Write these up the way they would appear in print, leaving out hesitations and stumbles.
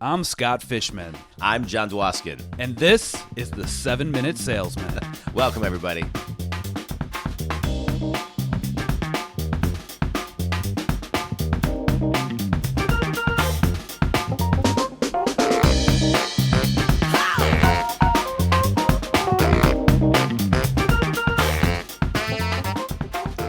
I'm Scott Fishman, I'm John Dwoskin. and this is the 7-Minute Salesman. Welcome, everybody.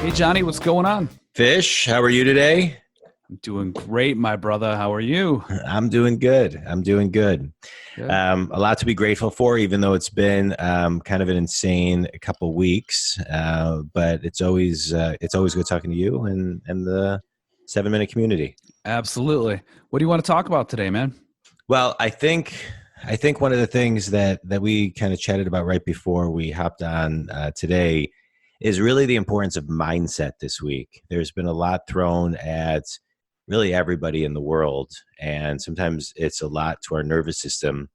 Hey, Johnny, what's going on? Fish, how are you today? I'm doing great, my brother. How are you? I'm doing good. Good. Good. A lot to be grateful for, even though it's been kind of an insane couple weeks. But it's always good talking to you and the 7-minute community. Absolutely. What do you want to talk about today, man? Well, I think one of the things that we kind of chatted about right before we hopped on today is really the importance of mindset this week. There's been a lot thrown at really everybody in the world, and sometimes it's a lot to our nervous system.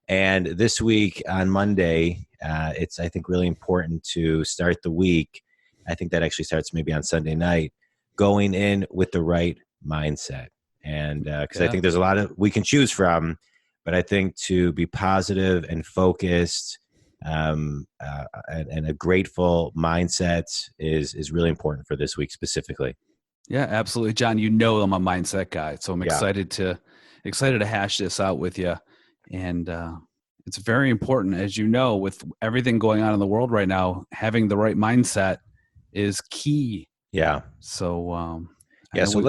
And this week on Monday, it's, I think, really important to start the week. I think that actually starts maybe on Sunday night, going in with the right mindset. And because I think there's a lot of we can choose from, but I think to be positive and focused and a grateful mindset is really important for this week specifically. Yeah, absolutely. John, you know I'm a mindset guy, so I'm Yeah. excited to hash this out with you. And it's very important, as you know, with everything going on in the world right now, having the right mindset is key. Yeah. So Yeah. So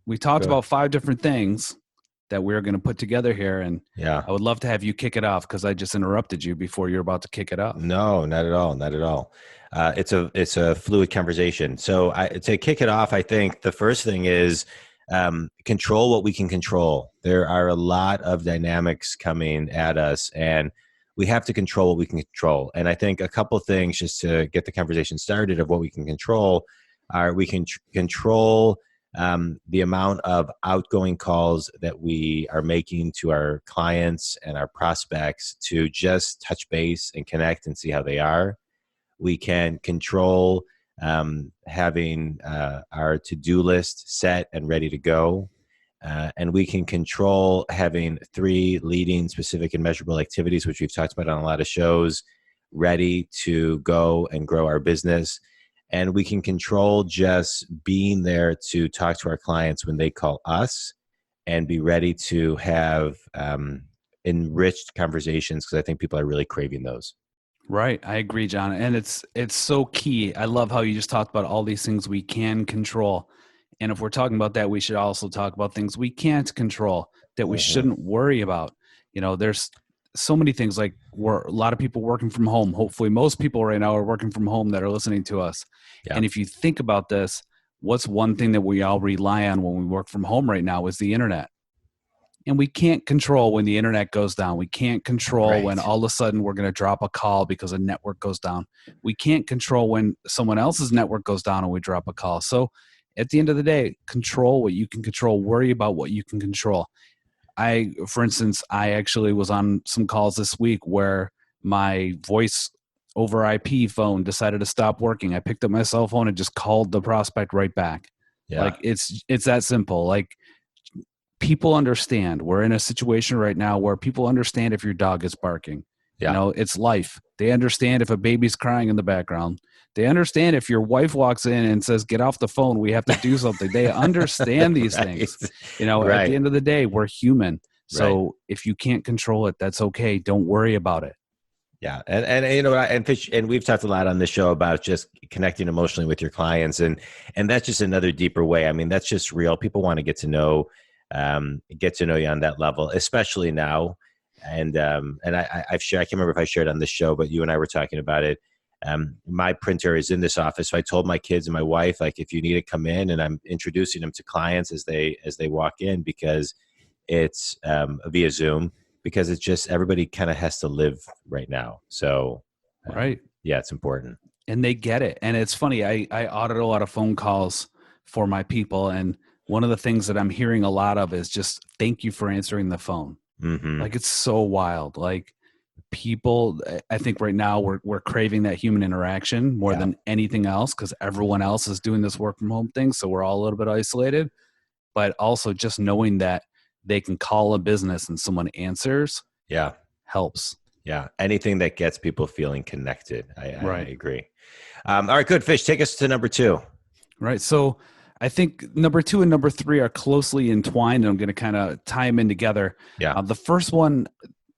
we talked go about 5 different things that we're going to put together here, and yeah. I would love to have you kick it off because I just interrupted you before you're about to kick it off. No, not at all. Not at all. It's a fluid conversation. So to kick it off, I think the first thing is control what we can control. There are a lot of dynamics coming at us, and we have to control what we can control. And I think a couple things just to get the conversation started of what we can control are we can control the amount of outgoing calls that we are making to our clients and our prospects to just touch base and connect and see how they are. We can control having our to-do list set and ready to go. And we can control having 3 leading specific and measurable activities, which we've talked about on a lot of shows, ready to go and grow our business. And we can control just being there to talk to our clients when they call us and be ready to have enriched conversations, because I think people are really craving those. Right. I agree, John. And it's so key. I love how you just talked about all these things we can control. And if we're talking about that, we should also talk about things we can't control that we shouldn't worry about. You know, there's so many things, like a lot of people working from home. Hopefully most people right now are working from home that are listening to us. Yeah. And if you think about this, what's one thing that we all rely on when we work from home right now is the internet. And we can't control when the internet goes down. We can't control when all of a sudden we're going to drop a call because a network goes down. We can't control when someone else's network goes down and we drop a call. So at the end of the day, control what you can control. Worry about what you can control. For instance, I actually was on some calls this week where my voice over IP phone decided to stop working. I picked up my cell phone and just called the prospect right back. Yeah. Like it's that simple. Like, people understand. We're in a situation right now where people understand if your dog is barking. Yeah. You know, it's life. They understand if a baby's crying in the background. They understand if your wife walks in and says, "Get off the phone, we have to do something." They understand these things. You know, at the end of the day, we're human. So if you can't control it, that's okay. Don't worry about it. Yeah. And you know, and Fish, and we've talked a lot on this show about just connecting emotionally with your clients. And that's just another deeper way. I mean, that's just real. People want to get to know you on that level, especially now. And I've shared, I can't remember if I shared on this show, but you and I were talking about it. My printer is in this office. So I told my kids and my wife, like, if you need to come in, and I'm introducing them to clients as they walk in, because it's via Zoom, because it's just, everybody kind of has to live right now. So yeah, it's important. And they get it. And it's funny, I audit a lot of phone calls for my people, and one of the things that I'm hearing a lot of is just, thank you for answering the phone. Mm-hmm. Like, it's so wild. Like, people, I think right now we're craving that human interaction more than anything else, because everyone else is doing this work from home thing. So we're all a little bit isolated, but also just knowing that they can call a business and someone answers Yeah. helps. Yeah. Anything that gets people feeling connected. I Right. agree. All right, good. Fish, take us to number two. Right. So I think number 2 and number 3 are closely entwined, and I'm going to kind of tie them in together. Yeah. The first one,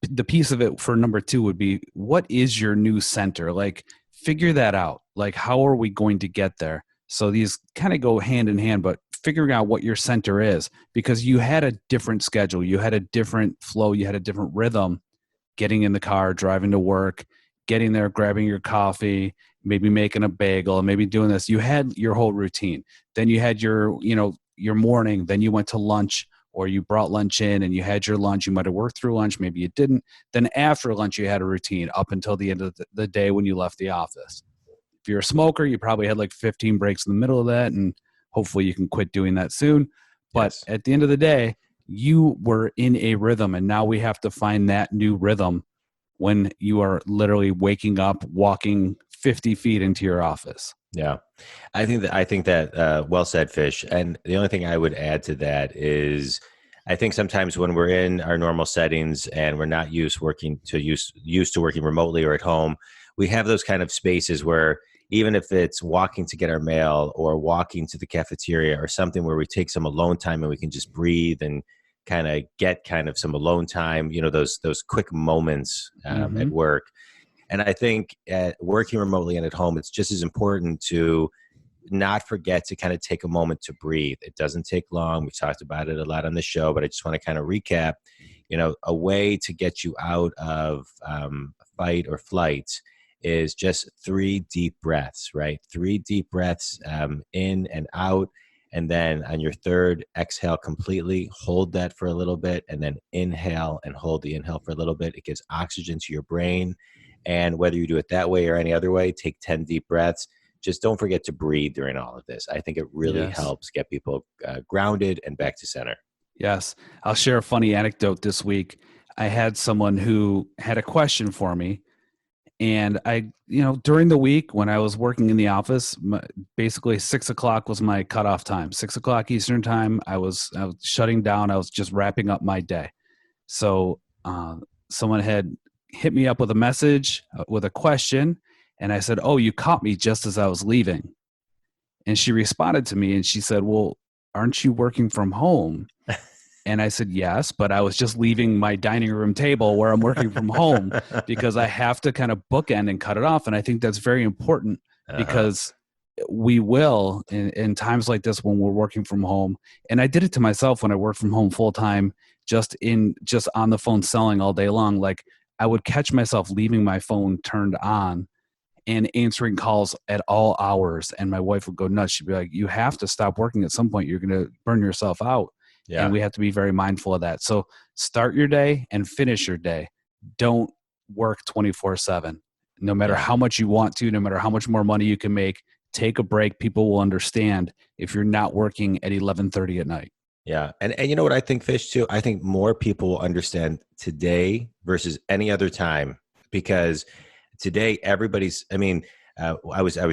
the piece of it for number 2 would be, what is your new center? Like, figure that out. Like, how are we going to get there? So these kind of go hand in hand, but figuring out what your center is, because you had a different schedule, you had a different flow, you had a different rhythm, getting in the car, driving to work, getting there, grabbing your coffee, maybe making a bagel, maybe doing this. You had your whole routine. Then you had your, your morning. Then you went to lunch, or you brought lunch in and you had your lunch. You might have worked through lunch, maybe you didn't. Then after lunch, you had a routine up until the end of the day when you left the office. If you're a smoker, you probably had like 15 breaks in the middle of that, and hopefully you can quit doing that soon. But Yes. at the end of the day, you were in a rhythm, and now we have to find that new rhythm when you are literally waking up, walking 50 feet into your office. Yeah. I think that well said, Fish. And the only thing I would add to that is I think sometimes when we're in our normal settings and we're not used to working remotely or at home, we have those kind of spaces where even if it's walking to get our mail or walking to the cafeteria or something where we take some alone time and we can just breathe and kind of get kind of some alone time, those quick moments at work. And I think working remotely and at home, it's just as important to not forget to kind of take a moment to breathe. It doesn't take long. We talked about it a lot on the show, but I just want to kind of recap, a way to get you out of fight or flight is just 3 deep breaths, right? 3 deep breaths in and out. And then on your third exhale completely, hold that for a little bit, and then inhale and hold the inhale for a little bit. It gives oxygen to your brain. And whether you do it that way or any other way, take 10 deep breaths. Just don't forget to breathe during all of this. I think it really Yes. helps get people grounded and back to center. Yes. I'll share a funny anecdote this week. I had someone who had a question for me. And I, during the week when I was working in the office, basically 6:00 was my cutoff time. 6:00 Eastern time, I was shutting down. I was just wrapping up my day. So someone had hit me up with a message with a question, and I said, "Oh, you caught me just as I was leaving." And she responded to me and she said, "Well, aren't you working from home?" And I said, "Yes, but I was just leaving my dining room table where I'm working from home because I have to kind of bookend and cut it off." And I think that's very important because we will in times like this when we're working from home. And I did it to myself when I worked from home full time, just on the phone selling all day long. Like, I would catch myself leaving my phone turned on and answering calls at all hours. And my wife would go nuts. She'd be like, "You have to stop working at some point. You're going to burn yourself out." Yeah. And we have to be very mindful of that. So start your day and finish your day. Don't work 24/7. No matter how much you want to, no matter how much more money you can make, take a break. People will understand if you're not working at 11:30 at night. Yeah. And you know what I think, Fish, too? I think more people will understand today versus any other time, because today I was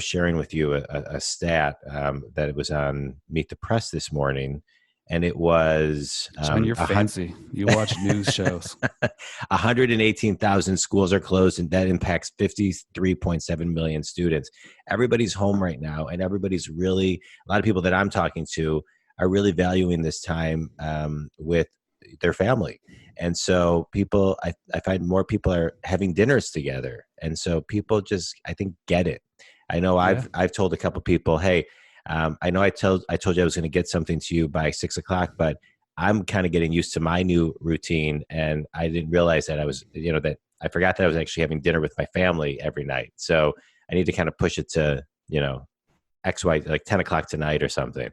sharing with you a stat that it was on Meet the Press this morning, and it was John, you're fancy. You watch news shows. 118,000 schools are closed, and that impacts 53.7 million students. Everybody's home right now, and everybody's really, a lot of people that I'm talking to are really valuing this time with their family. And so I find more people are having dinners together. And so people just, I think, get it. I know I've told a couple people, "Hey, I know I told you I was going to get something to you by 6:00, but I'm kind of getting used to my new routine. And I didn't realize that that I forgot that I was actually having dinner with my family every night. So I need to kind of push it to, XY, like 10:00 tonight or something."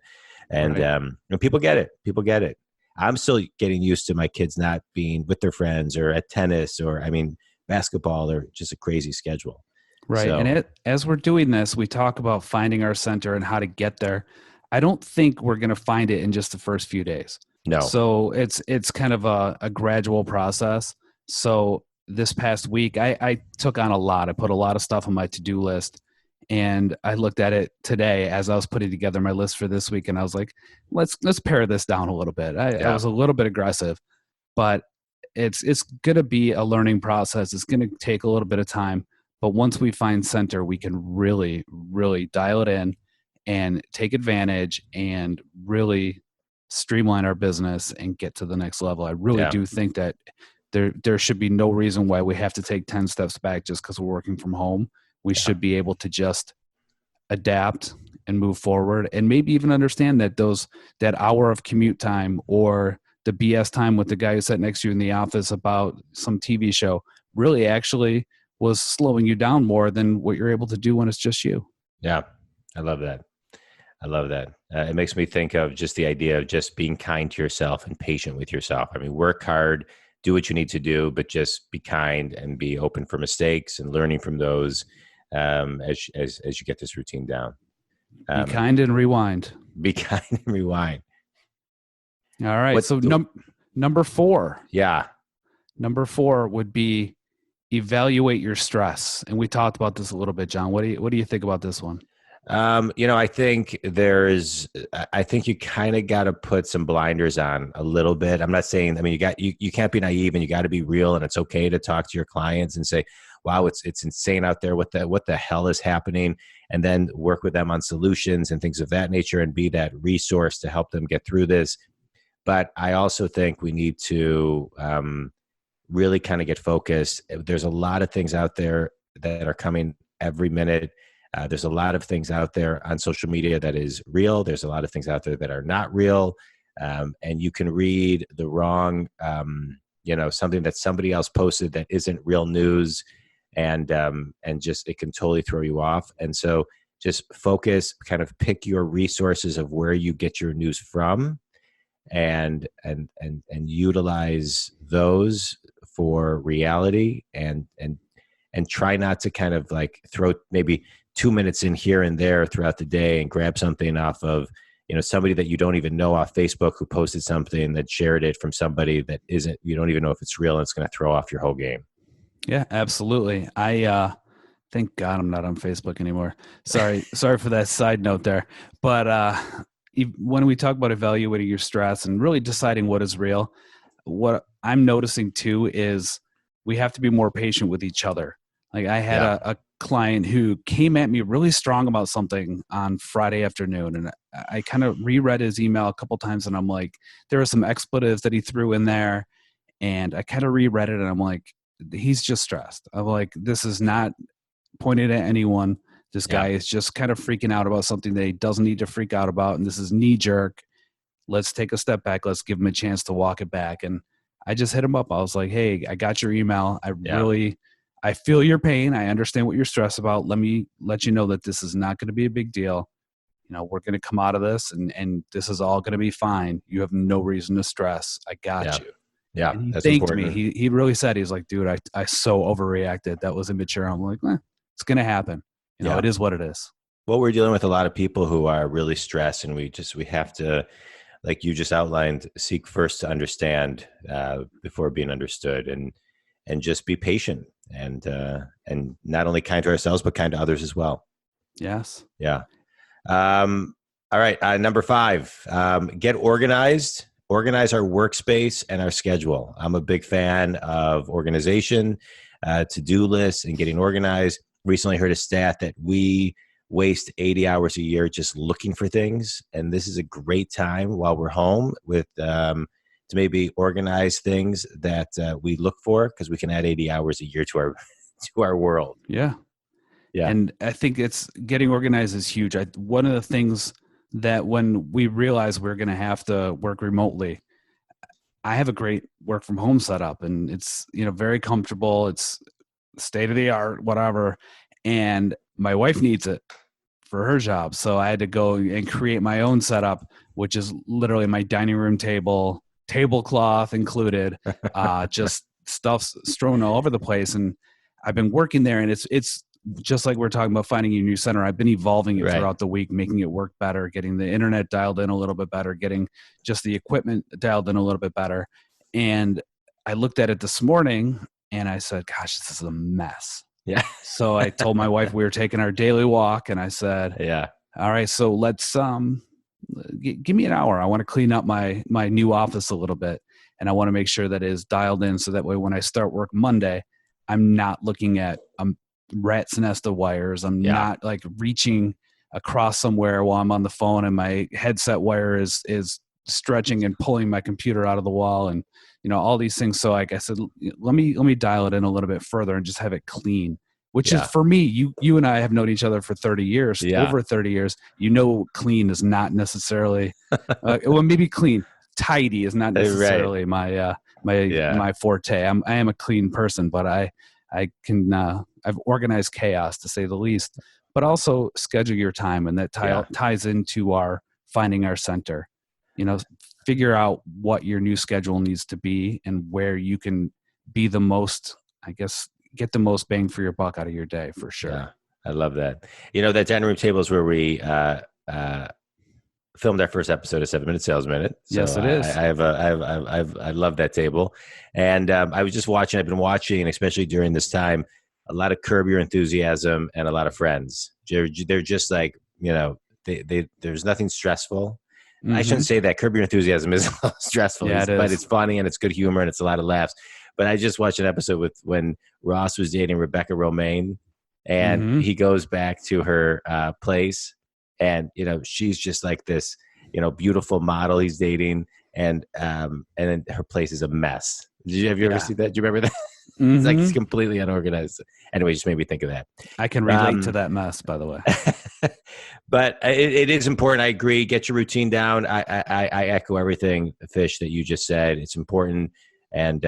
And, and people get it. People get it. I'm still getting used to my kids not being with their friends or at tennis or, basketball, or just a crazy schedule. Right. So, And as we're doing this, we talk about finding our center and how to get there. I don't think we're going to find it in just the first few days. no. So it's kind of a gradual process. So this past week, I took on a lot. I put a lot of stuff on my to-do list. And I looked at it today as I was putting together my list for this week, and I was like, let's pare this down a little bit. I Yeah. was a little bit aggressive, but it's going to be a learning process. It's going to take a little bit of time, but once we find center, we can really, really dial it in and take advantage and really streamline our business and get to the next level. I really Yeah. do think that there should be no reason why we have to take 10 steps back just because we're working from home. We Yeah. should be able to just adapt and move forward, and maybe even understand that that hour of commute time or the BS time with the guy who sat next to you in the office about some TV show really actually was slowing you down more than what you're able to do when it's just you. Yeah. I love that. I love that. It makes me think of just the idea of just being kind to yourself and patient with yourself. I mean, work hard, do what you need to do, but just be kind and be open for mistakes and learning from those as you get this routine down. Be Um, kind and rewind. be kind and rewind. All right. What? So number four. Yeah. Number four would be evaluate your stress. And we talked about this a little bit, John. What do you think about this one? I think I think you kind of got to put some blinders on a little bit. I'm not saying, I mean, you can't be naive, and you got to be real, and it's okay to talk to your clients and say, wow, it's insane out there. What the hell is happening? And then work with them on solutions and things of that nature and be that resource to help them get through this. But I also think we need to, really kind of get focused. There's a lot of things out there that are coming every minute. There's a lot of things out there on social media that is real. There's a lot of things out there that are not real. And you can read the wrong, something that somebody else posted that isn't real news. And just, it can totally throw you off. And so just focus, kind of pick your resources of where you get your news from, and utilize those for reality, and try not to kind of like throw maybe 2 minutes in here and there throughout the day and grab something off of, somebody that you don't even know off Facebook who posted something that shared it from somebody that isn't, you don't even know if it's real, and it's going to throw off your whole game. Yeah, absolutely. I thank God I'm not on Facebook anymore. Sorry for that side note there. But when we talk about evaluating your stress and really deciding what is real, what I'm noticing too is we have to be more patient with each other. Like I had a client who came at me really strong about something on Friday afternoon, and I kind of reread his email a couple times, and I'm like, there are some expletives that he threw in there, and I kind of reread it, and I'm like, he's just stressed. I'm like, this is not pointed at anyone. This guy is just kind of freaking out about something that he doesn't need to freak out about, and this is knee jerk. Let's take a step back. Let's give him a chance to walk it back. And I just hit him up. I was like, hey, I got your email. I feel your pain. I understand what you're stressed about. Let me let you know that this is not going to be a big deal. We're going to come out of this, and this is all going to be fine. You have no reason to stress. I got you. Yeah, and he that's thanked important. me. He really said, he's like, dude, I so overreacted. That was immature. I'm like, it's going to happen. It is what it is. Well, we're dealing with a lot of people who are really stressed, and we have to, like you just outlined, seek first to understand before being understood, and just be patient, and not only kind to ourselves, but kind to others as well. Yes. Yeah. All right. Number 5, get organized. Organize our workspace and our schedule. I'm a big fan of organization, to-do lists, and getting organized. Recently heard a stat that we waste 80 hours a year just looking for things. And this is a great time while we're home to maybe organize things that we look for, because we can add 80 hours a year to our world. Yeah. Yeah. And I think it's getting organized is huge. One of the things that when we realize we're going to have to work remotely, I have a great work from home setup, and it's, very comfortable. It's state of the art, whatever. And my wife needs it for her job. So I had to go and create my own setup, which is literally my dining room table, tablecloth included, just stuff strewn all over the place. And I've been working there, and it's just like we're talking about finding a new center. I've been evolving it throughout the week, making it work better, getting the internet dialed in a little bit better, getting just the equipment dialed in a little bit better. And I looked at it this morning and I said, gosh, this is a mess. Yeah. So I told my wife we were taking our daily walk, and I said, Yeah. all right, so let's give me an hour. I want to clean up my new office a little bit, and I want to make sure that it is dialed in so that way when I start work Monday, I'm not looking at a rat's nest of wires. I'm Yeah. not like reaching across somewhere while I'm on the phone and my headset wire is stretching and pulling my computer out of the wall, and all these things. So like I said, let me dial it in a little bit further and just have it clean. Which is, for me, you and I have known each other for 30 years, over 30 years. Clean is not necessarily, well, maybe clean. Tidy is not necessarily my forte. I am a clean person, but I can, I've organized chaos, to say the least. But also schedule your time, and that ties into our finding our center. Figure out what your new schedule needs to be and where you can be the most, I guess, get the most bang for your buck out of your day, for sure. Yeah, I love that. That dining room table is where we filmed our first episode of 7 Minute Sales Minute. So yes, it is. I love that table. And I was just watching, I've been watching, especially during this time, a lot of Curb Your Enthusiasm and a lot of Friends. They're just like, there's nothing stressful. Mm-hmm. I shouldn't say that. Curb Your Enthusiasm is stressful, but it's funny and it's good humor and it's a lot of laughs. But I just watched an episode when Ross was dating Rebecca Romaine, and he goes back to her place, and she's just like this, beautiful model he's dating, and then her place is a mess. Have you ever seen that? Do you remember that? It's like it's completely unorganized. Anyway, just made me think of that. I can relate to that mess, by the way. But it is important. I agree. Get your routine down. I echo everything, Fish, that you just said. It's important. And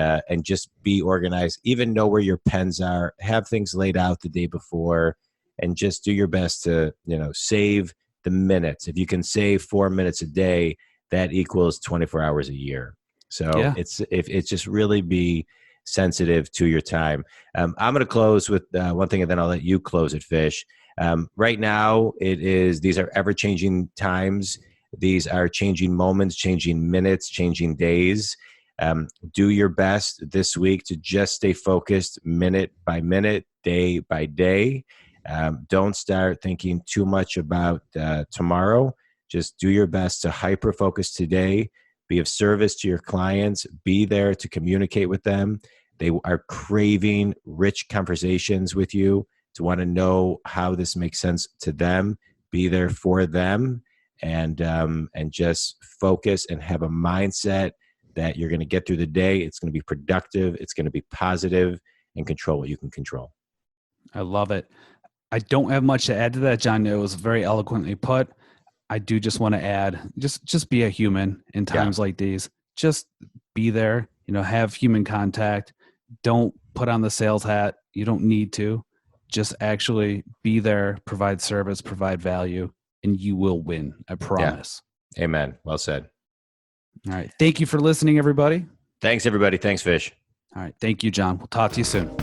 just be organized. Even know where your pens are. Have things laid out the day before, and just do your best to save the minutes. If you can save 4 minutes a day, that equals 24 hours a year. So it's just really be sensitive to your time. I'm going to close with one thing, and then I'll let you close it, Fish. Right now, these are ever-changing times. These are changing moments, changing minutes, changing days. Do your best this week to just stay focused minute by minute, day by day. Don't start thinking too much about tomorrow. Just do your best to hyper-focus today. Be of service to your clients. Be there to communicate with them. They are craving rich conversations with you, to want to know how this makes sense to them. Be there for them, and just focus and have a mindset that you're going to get through the day. It's going to be productive. It's going to be positive, and control what you can control. I love it. I don't have much to add to that, John. It was very eloquently put. I do just want to add, just be a human in times like these. Just be there, have human contact. Don't put on the sales hat. You don't need to. Just actually be there, provide service, provide value, and you will win. I promise. Yeah. Amen. Well said. All right. Thank you for listening, everybody. Thanks, everybody. Thanks, Fish. All right. Thank you, John. We'll talk to you soon.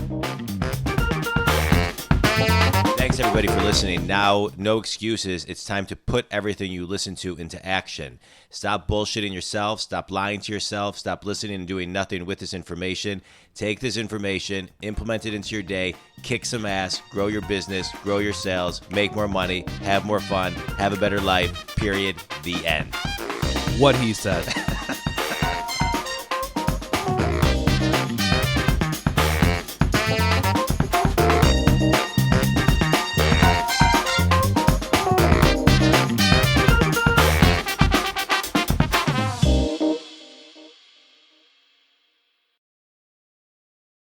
Thanks, everybody, for listening. Now, no excuses. It's time to put everything you listen to into action. Stop bullshitting yourself. Stop lying to yourself. Stop listening and doing nothing with this information. Take this information, implement it into your day, kick some ass, grow your business, grow your sales, make more money, have more fun, have a better life, period, the end. What he said.